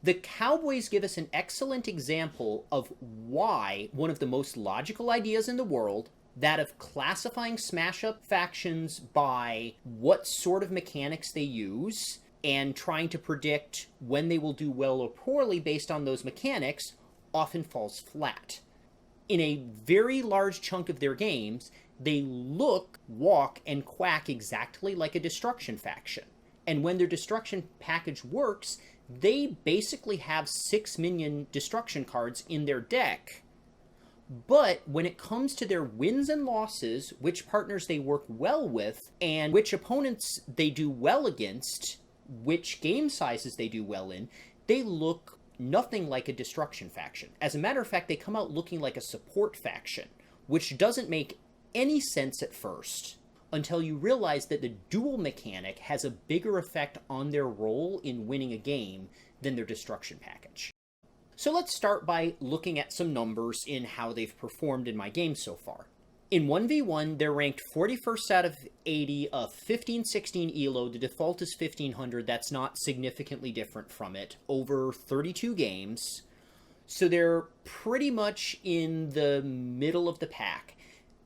The Cowboys give us an excellent example of why one of the most logical ideas in the world, that of classifying smash-up factions by what sort of mechanics they use and trying to predict when they will do well or poorly based on those mechanics, often falls flat. In a very large chunk of their games, they look, walk, and quack exactly like a destruction faction. And when their destruction package works, they basically have 6 minion destruction cards in their deck. But when it comes to their wins and losses, which partners they work well with, and which opponents they do well against, which game sizes they do well in, they look nothing like a destruction faction. As a matter of fact, they come out looking like a support faction, which doesn't make any sense at first until you realize that the duel mechanic has a bigger effect on their role in winning a game than their destruction package. So let's start by looking at some numbers in how they've performed in my games so far. In 1v1, they're ranked 41st out of 80, a 1516 elo. The default is 1500. That's not significantly different from it. Over 32 games. So they're pretty much in the middle of the pack.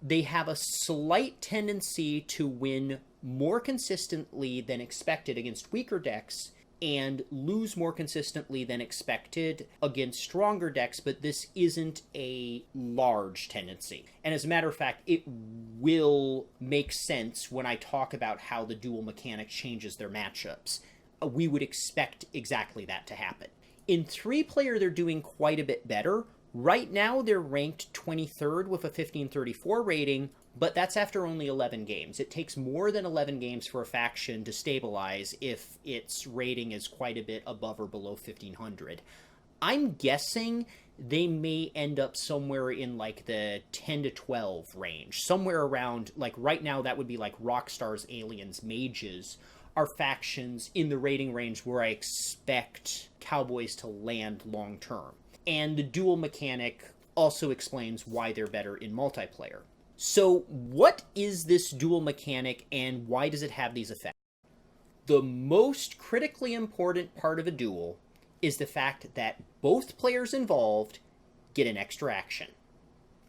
They have a slight tendency to win more consistently than expected against weaker decks and lose more consistently than expected against stronger decks, but this isn't a large tendency. And as a matter of fact, it will make sense when I talk about how the duel mechanic changes their matchups. We would expect exactly that to happen. In 3-player, they're doing quite a bit better. Right now, they're ranked 23rd with a 1534 rating, but that's after only 11 games. It takes more than 11 games for a faction to stabilize if its rating is quite a bit above or below 1500. I'm guessing they may end up somewhere in like the 10 to 12 range. Somewhere around, like right now, that would be like Rockstar's Aliens, Mages, are factions in the rating range where I expect Cowboys to land long term. And the duel mechanic also explains why they're better in multiplayer. So what is this duel mechanic and why does it have these effects? The most critically important part of a duel is the fact that both players involved get an extra action.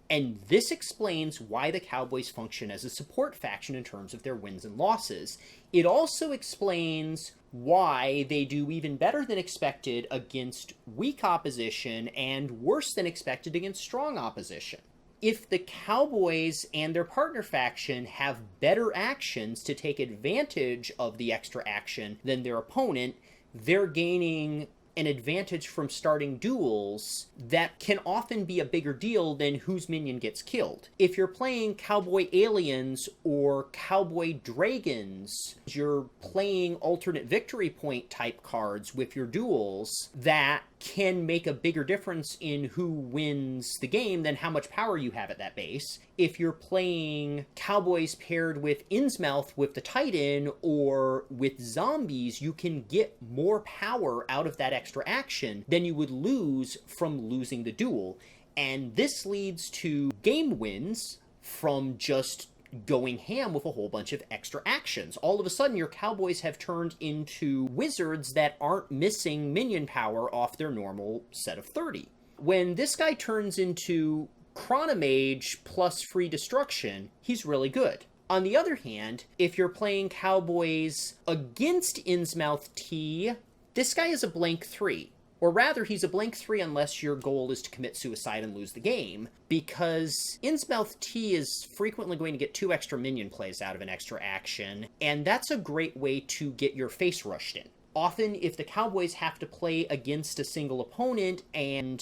And this explains why the Cowboys function as a support faction in terms of their wins and losses. It also explains why they do even better than expected against weak opposition and worse than expected against strong opposition. If the Cowboys and their partner faction have better actions to take advantage of the extra action than their opponent, they're gaining an advantage from starting duels that can often be a bigger deal than whose minion gets killed. If you're playing Cowboy Aliens or Cowboy Dragons, you're playing alternate victory point type cards with your duels that can make a bigger difference in who wins the game than how much power you have at that base. If you're playing Cowboys paired with Innsmouth with the Titan or with zombies, you can get more power out of that extra action than you would lose from losing the duel. And this leads to game wins from just going ham with a whole bunch of extra actions. All of a sudden, your Cowboys have turned into wizards that aren't missing minion power off their normal set of 30. When this guy turns into Chronomage plus free destruction, he's really good. On the other hand, if you're playing Cowboys against Innsmouth T, this guy is a blank 3. Or rather, he's a blank 3 unless your goal is to commit suicide and lose the game, because Innsmouth T is frequently going to get 2 extra minion plays out of an extra action, and that's a great way to get your face rushed in. Often, if the Cowboys have to play against a single opponent, and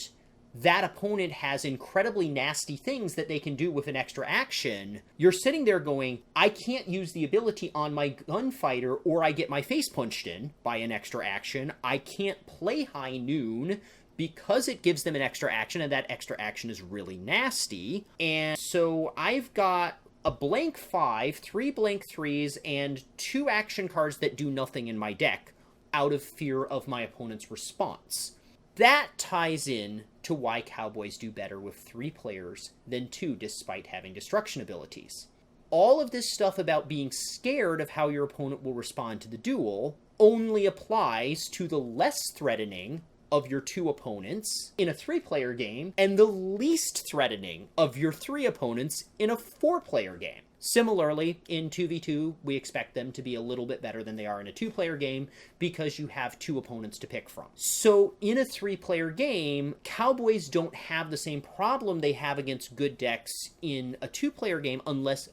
that opponent has incredibly nasty things that they can do with an extra action, you're sitting there going, I can't use the ability on my gunfighter or I get my face punched in by an extra action. I can't play High Noon because it gives them an extra action, and that extra action is really nasty. And so I've got a blank 5, 3 blank 3s, and 2 action cards that do nothing in my deck out of fear of my opponent's response. That ties in to why Cowboys do better with 3 players than 2 despite having destruction abilities. All of this stuff about being scared of how your opponent will respond to the duel only applies to the less threatening of your 2 opponents in a 3-player game, and the least threatening of your 3 opponents in a 4-player game. Similarly, in 2v2, we expect them to be a little bit better than they are in a 2-player game because you have 2 opponents to pick from. So in a 3-player game, Cowboys don't have the same problem they have against good decks in a 2-player game unless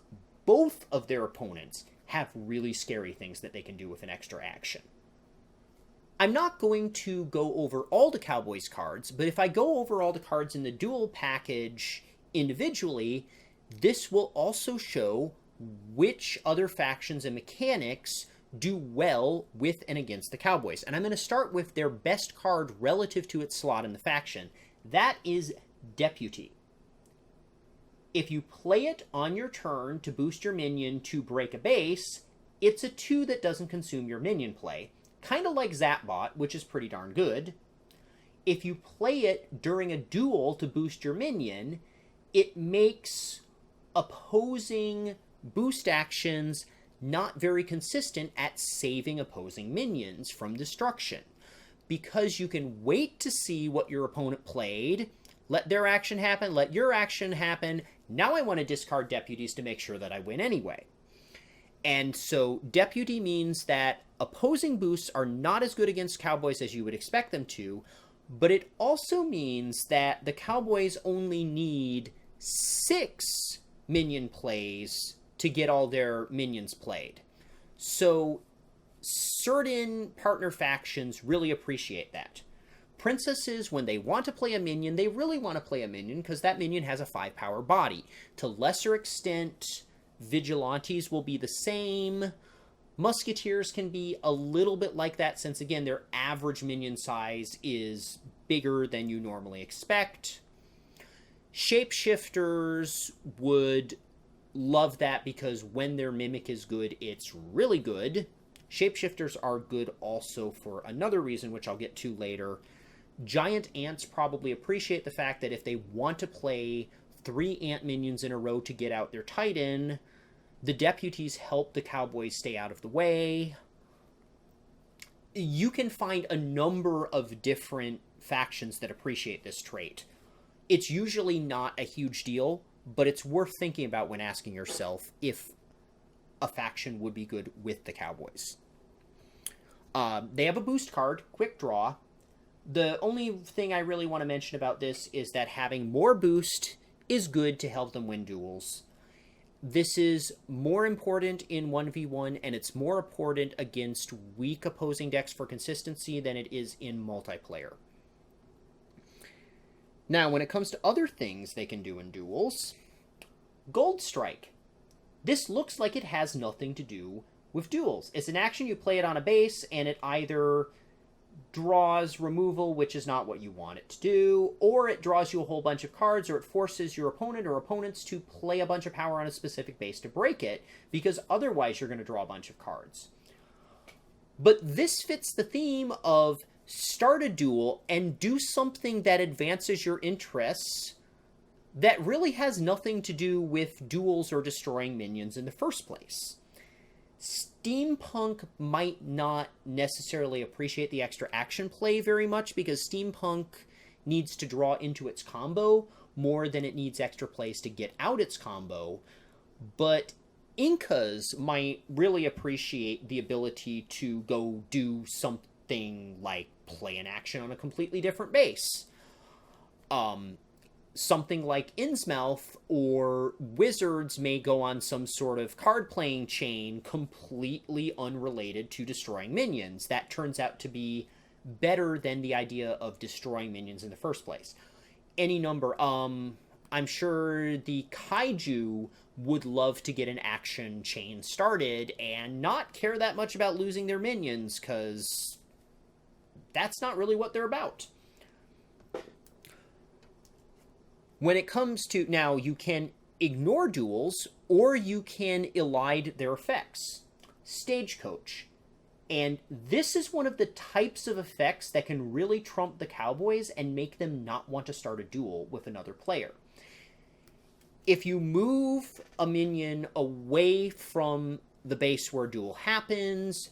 both of their opponents have really scary things that they can do with an extra action. I'm not going to go over all the Cowboys cards, but if I go over all the cards in the duel package individually, this will also show which other factions and mechanics do well with and against the Cowboys. And I'm going to start with their best card relative to its slot in the faction. That is Deputy. If you play it on your turn to boost your minion to break a base, it's a 2 that doesn't consume your minion play. Kind of like Zapbot, which is pretty darn good. If you play it during a duel to boost your minion, it makes opposing boost actions not very consistent at saving opposing minions from destruction. Because you can wait to see what your opponent played, let their action happen, let your action happen. Now I want to discard deputies to make sure that I win anyway. And so Deputy means that opposing boosts are not as good against Cowboys as you would expect them to, but it also means that the Cowboys only need 6 minion plays to get all their minions played. So certain partner factions really appreciate that. Princesses, when they want to play a minion, they really want to play a minion because that minion has a 5-power body. To lesser extent, Vigilantes will be the same. Musketeers can be a little bit like that since, again, their average minion size is bigger than you normally expect. Shapeshifters would love that because when their mimic is good, it's really good. Shapeshifters are good also for another reason, which I'll get to later. Giant ants probably appreciate the fact that if they want to play 3 ant minions in a row to get out their Titan, the deputies help the Cowboys stay out of the way. You can find a number of different factions that appreciate this trait. It's usually not a huge deal, but it's worth thinking about when asking yourself if a faction would be good with the Cowboys. They have a boost card, Quick Draw. The only thing I really want to mention about this is that having more boost is good to help them win duels. This is more important in 1v1, and it's more important against weak opposing decks for consistency than it is in multiplayer. Now, when it comes to other things they can do in duels, Gold Strike. This looks like it has nothing to do with duels. It's an action, you play it on a base, and it either draws removal, which is not what you want it to do, or it draws you a whole bunch of cards, or it forces your opponent or opponents to play a bunch of power on a specific base to break it, because otherwise you're going to draw a bunch of cards. But this fits the theme of start a duel and do something that advances your interests that really has nothing to do with duels or destroying minions in the first place. Steampunk might not necessarily appreciate the extra action play very much because Steampunk needs to draw into its combo more than it needs extra plays to get out its combo, but Incas might really appreciate the ability to go do something like play an action on a completely different base. Something like Innsmouth or Wizards may go on some sort of card-playing chain completely unrelated to destroying minions. That turns out to be better than the idea of destroying minions in the first place. Any number. I'm sure the Kaiju would love to get an action chain started and not care that much about losing their minions, because that's not really what they're about. When it comes to, now, you can ignore duels, or you can elide their effects. Stagecoach. And this is one of the types of effects that can really trump the Cowboys and make them not want to start a duel with another player. If you move a minion away from the base where a duel happens,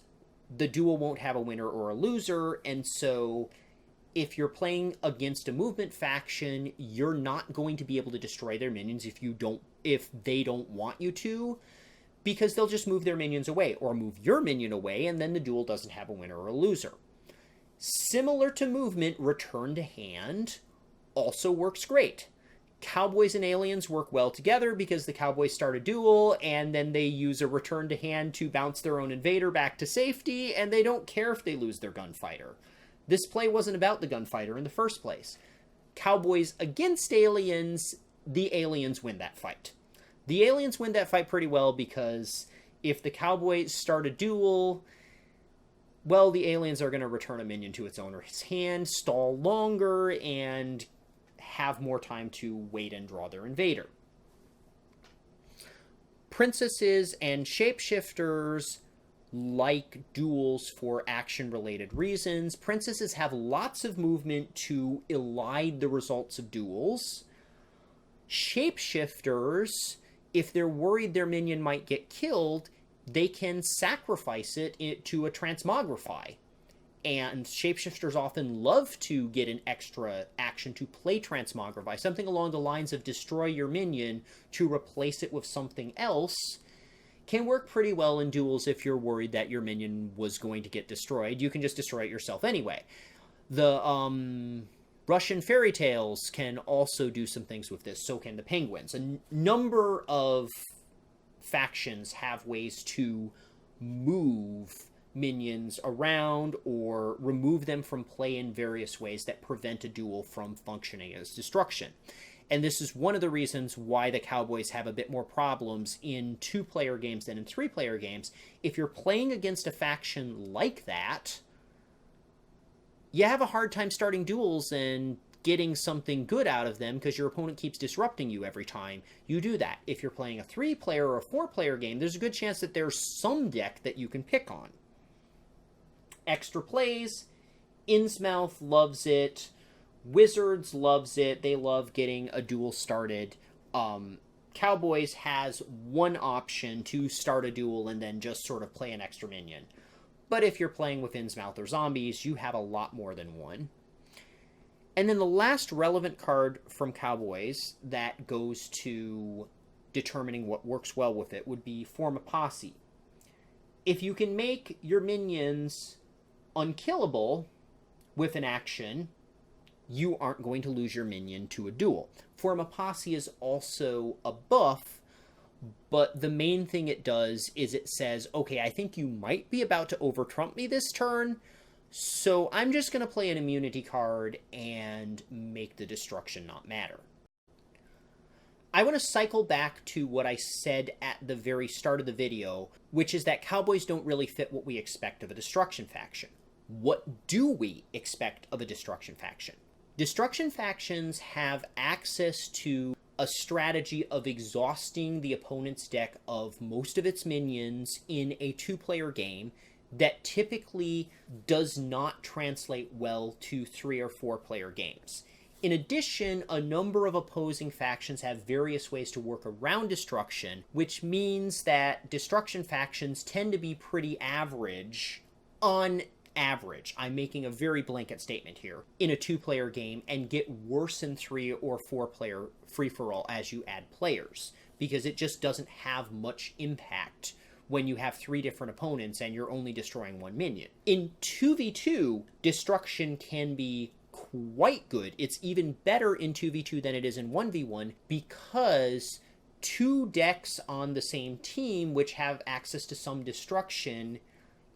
the duel won't have a winner or a loser, and so if you're playing against a movement faction, you're not going to be able to destroy their minions if they don't want you to, because they'll just move their minions away or move your minion away, and then the duel doesn't have a winner or a loser. Similar to movement, return to hand also works great. Cowboys and aliens work well together because the Cowboys start a duel and then they use a return to hand to bounce their own invader back to safety, and they don't care if they lose their gunfighter. This play wasn't about the gunfighter in the first place. Cowboys against aliens, the aliens win that fight. The aliens win that fight pretty well because if the Cowboys start a duel, well, the aliens are going to return a minion to its owner's hand, stall longer, and have more time to wait and draw their invader. Princesses and shapeshifters like duels for action-related reasons. Princesses have lots of movement to elide the results of duels. Shapeshifters, if they're worried their minion might get killed, they can sacrifice it to a transmogrify. And shapeshifters often love to get an extra action to play transmogrify, something along the lines of destroy your minion to replace it with something else. Can work pretty well in duels if you're worried that your minion was going to get destroyed. You can just destroy it yourself anyway. The Russian fairy tales can also do some things with this. So can the penguins. A number of factions have ways to move minions around or remove them from play in various ways that prevent a duel from functioning as destruction. And this is one of the reasons why the Cowboys have a bit more problems in 2-player games than in 3-player games. If you're playing against a faction like that, you have a hard time starting duels and getting something good out of them because your opponent keeps disrupting you every time you do that. If you're playing a 3-player or a 4-player game, there's a good chance that there's some deck that you can pick on. Extra plays, Innsmouth loves it. Wizards loves it. They love getting a duel started. Cowboys has one option to start a duel and then just sort of play an extra minion. But if you're playing with Innsmouth or zombies, you have a lot more than one. And then the last relevant card from Cowboys that goes to determining what works well with it would be Form a Posse. If you can make your minions unkillable with an action, you aren't going to lose your minion to a duel. Form a Posse is also a buff, but the main thing it does is it says, okay, I think you might be about to over-trump me this turn, so I'm just going to play an immunity card and make the destruction not matter. I want to cycle back to what I said at the very start of the video, which is that Cowboys don't really fit what we expect of a destruction faction. What do we expect of a destruction faction? Destruction factions have access to a strategy of exhausting the opponent's deck of most of its minions in a 2-player game that typically does not translate well to 3 or 4-player games. In addition, a number of opposing factions have various ways to work around destruction, which means that destruction factions tend to be pretty average on average. I'm making a very blanket statement here in a 2-player game and get worse in 3 or 4-player free-for-all as you add players, because it just doesn't have much impact when you have 3 different opponents and you're only destroying one minion. In 2v2, destruction can be quite good. It's even better in 2v2 than it is in 1v1 because 2 decks on the same team, which have access to some destruction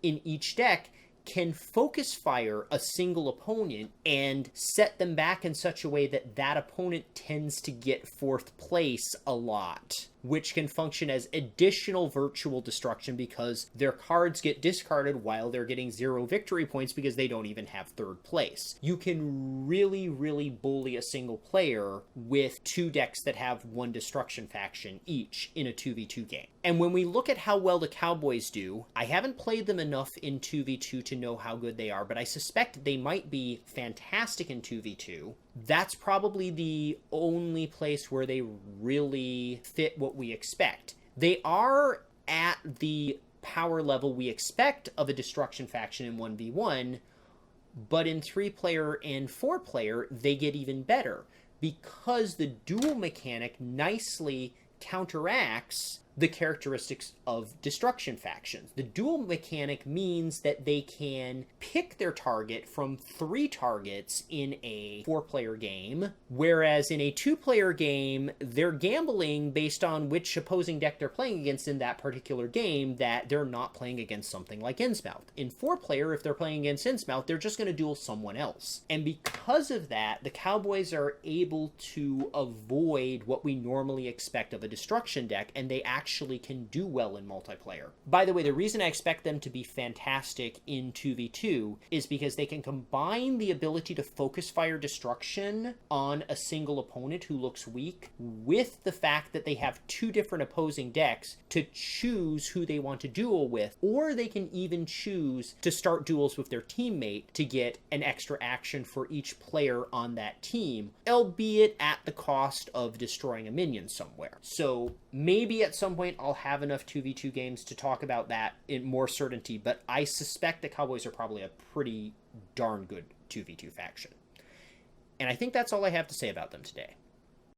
in each deck, can focus fire a single opponent and set them back in such a way that that opponent tends to get 4th place a lot, which can function as additional virtual destruction because their cards get discarded while they're getting 0 victory points because they don't even have 3rd place. You can really, really bully a single player with 2 decks that have 1 destruction faction each in a 2v2 game. And when we look at how well the Cowboys do, I haven't played them enough in 2v2 to know how good they are, but I suspect they might be fantastic in 2v2. That's probably the only place where they really fit what we expect. They are at the power level we expect of a destruction faction in 1v1, But in 3-player and 4-player, they get even better because the duel mechanic nicely counteracts the characteristics of destruction factions. The duel mechanic means that they can pick their target from 3 targets in a 4-player game, whereas in a 2-player game, they're gambling based on which opposing deck they're playing against in that particular game, that they're not playing against something like Innsmouth. In 4-player, if they're playing against Innsmouth, they're just going to duel someone else. And because of that, the Cowboys are able to avoid what we normally expect of a destruction deck, and they actually can do well in multiplayer. By the way, the reason I expect them to be fantastic in 2v2 is because they can combine the ability to focus fire destruction on a single opponent who looks weak with the fact that they have 2 different opposing decks to choose who they want to duel with, or they can even choose to start duels with their teammate to get an extra action for each player on that team, albeit at the cost of destroying a minion somewhere. So maybe at some point I'll have enough 2v2 games to talk about that in more certainty, but I suspect the Cowboys are probably a pretty darn good 2v2 faction. And I think that's all I have to say about them today.